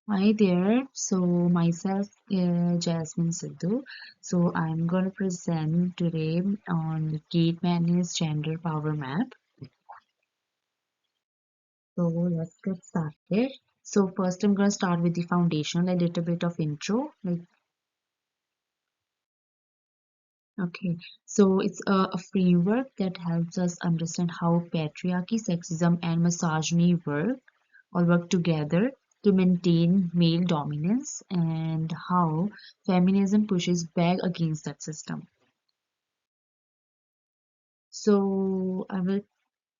Hi there. So myself, Jasmine Sidhu. So I'm going to present today on Kate Manny's gender power map. So let's get started. So first, I'm going to start with the foundation, a little bit of intro. Okay. So it's a framework that helps us understand how patriarchy, sexism, and misogyny work together to maintain male dominance and how feminism pushes back against that system. So I will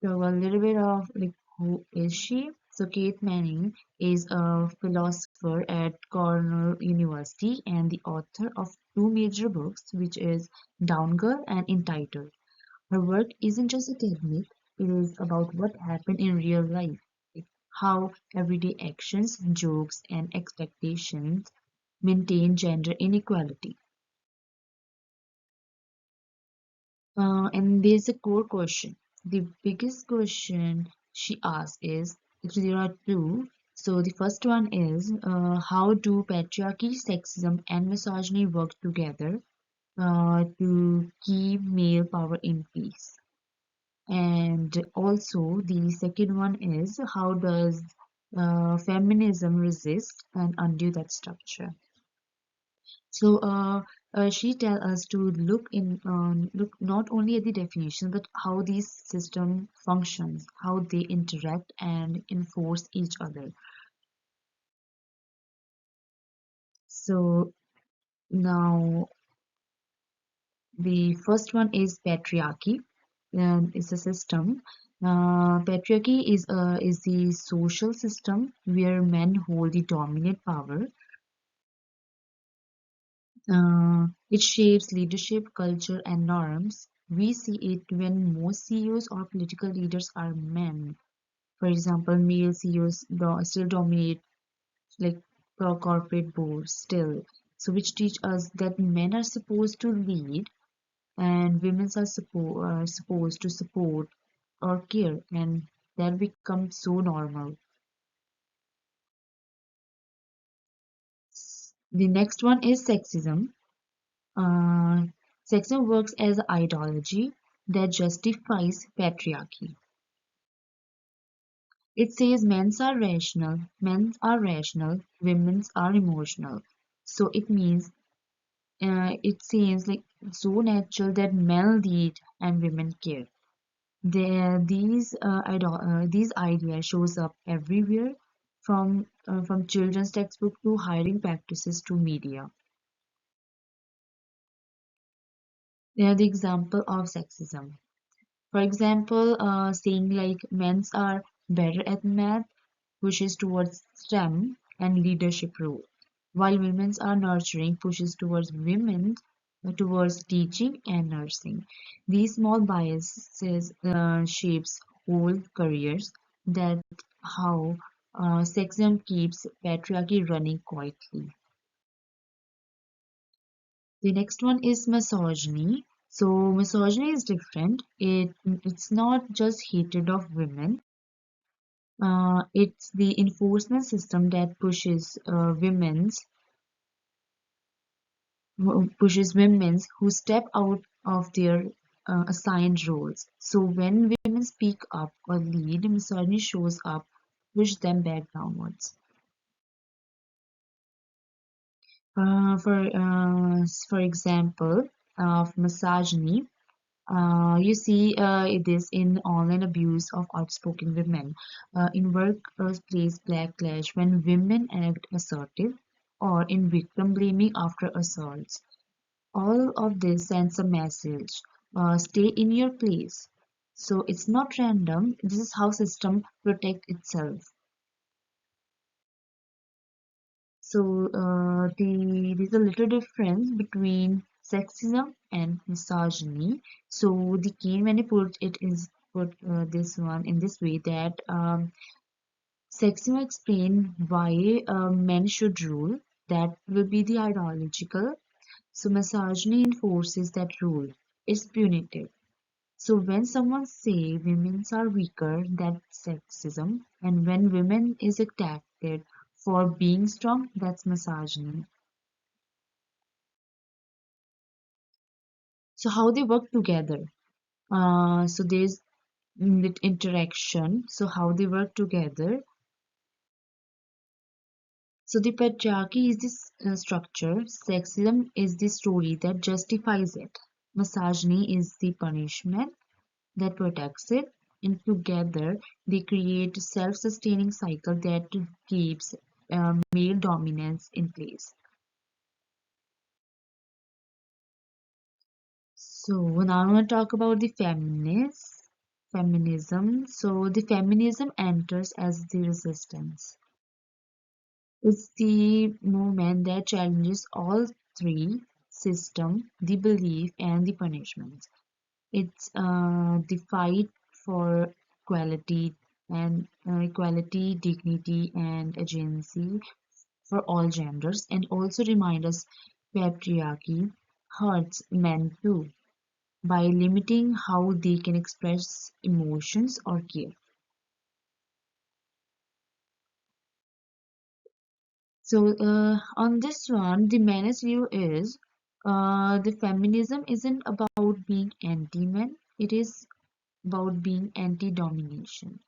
talk a little bit of who is she? So Kate Manning is a philosopher at Cornell University and the author of two major books, which is Down Girl and Entitled. Her work isn't just academic, it is about what happened in real life, like how everyday actions, jokes, and expectations maintain gender inequality. And there's a core question. The biggest question she asks is actually there are two. So the first one is how do patriarchy, sexism, and misogyny work together to keep male power in peace? And also the second one is how does feminism resist and undo that structure? So she tell us to look not only at the definition but how these system functions, how they interact and enforce each other. So now the first one is patriarchy. It's a system. Patriarchy is the social system where men hold the dominant power. It shapes leadership, culture, and norms. We see it when most CEOs or political leaders are men. For example, male CEOs still dominate like corporate boards still. So which teach us that men are supposed to lead and women are supposed to support or care, and that becomes so normal. The next one is sexism. Uh, Sexism works as an ideology that justifies patriarchy. It says men are rational, women's are emotional. So it means it seems like so natural that men lead and women care. These ideas shows up everywhere, from children's textbook to hiring practices to media. They are the example of sexism. For example, saying like men's are better at math pushes towards STEM and leadership role, while women's are nurturing pushes towards women towards teaching and nursing. These small biases shapes whole careers. That how sexism keeps patriarchy running quietly. The next one is misogyny. So misogyny is different. It's not just hatred of women. It's the enforcement system that pushes women who step out of their assigned roles. So when women speak up or lead, misogyny shows up, push them back downwards. For example, of misogyny, you see this in online abuse of outspoken women, in workplace backlash when women act assertive, or in victim blaming after assaults. All of this sends a message. Stay in your place. So it's not random. This is how system protect itself. So there's a little difference between sexism and misogyny. So the key when I put this one in this way that sexism explain why men should rule. That will be the ideological. So misogyny enforces that rule. It's punitive. So when someone say women are weaker, that's sexism, and when women is attacked for being strong, that's misogyny. So how they work together. So there's interaction. So how they work together. So the patriarchy is this structure, sexism is the story that justifies it, misogyny is the punishment that protects it, and together they create a self-sustaining cycle that keeps male dominance in place. So now I want to talk about the feminism. So the feminism enters as the resistance. It's the movement that challenges all three system, the belief and the punishment. It's the fight for equality, dignity, and agency for all genders, and also remind us patriarchy hurts men too by limiting how they can express emotions or care. So on this one, the man's view is the feminism isn't about being anti-men; it is about being anti-domination.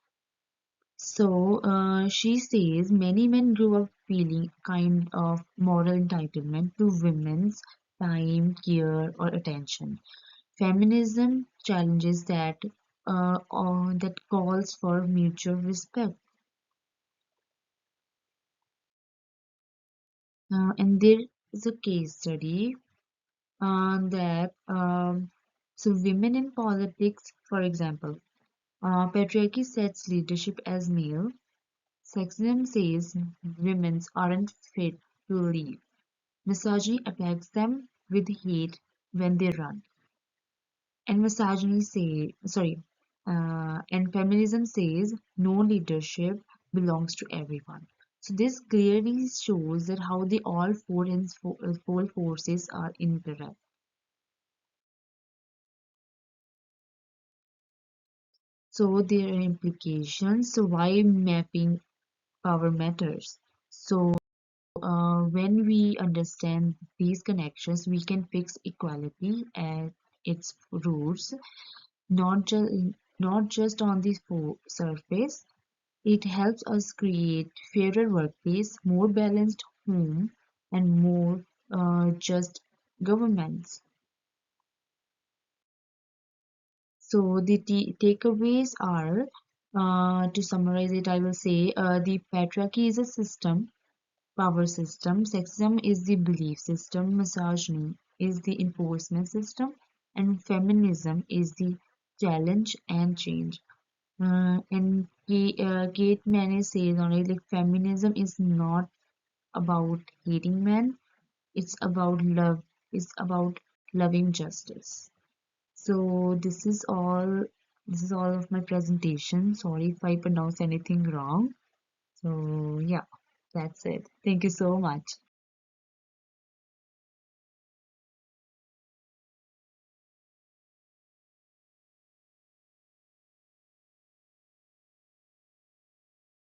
So she says many men grew up feeling kind of moral entitlement to women's time, care, or attention. Feminism challenges that or that calls for mutual respect. And there is a case study that so women in politics, for example, patriarchy sets leadership as male. Sexism says women aren't fit to lead. Misogyny attacks them with hate when they run. And and feminism says no leadership belongs to everyone. So this clearly shows that how the all four forces are interact. So there are implications. So why mapping power matters? So when we understand these connections, we can fix equality at its roots, not just not just on the surface. It helps us create fairer workplace, more balanced home, and more just governments. So the takeaways are, to summarize it, I will say the patriarchy is a system, power system, sexism is the belief system, misogyny is the enforcement system, and feminism is the challenge and change. Kate Manne says on it, like feminism is not about hating men, it's about love, it's about loving justice. So this is all of my presentation. Sorry if I pronounce anything wrong. So yeah, that's it. Thank you so much.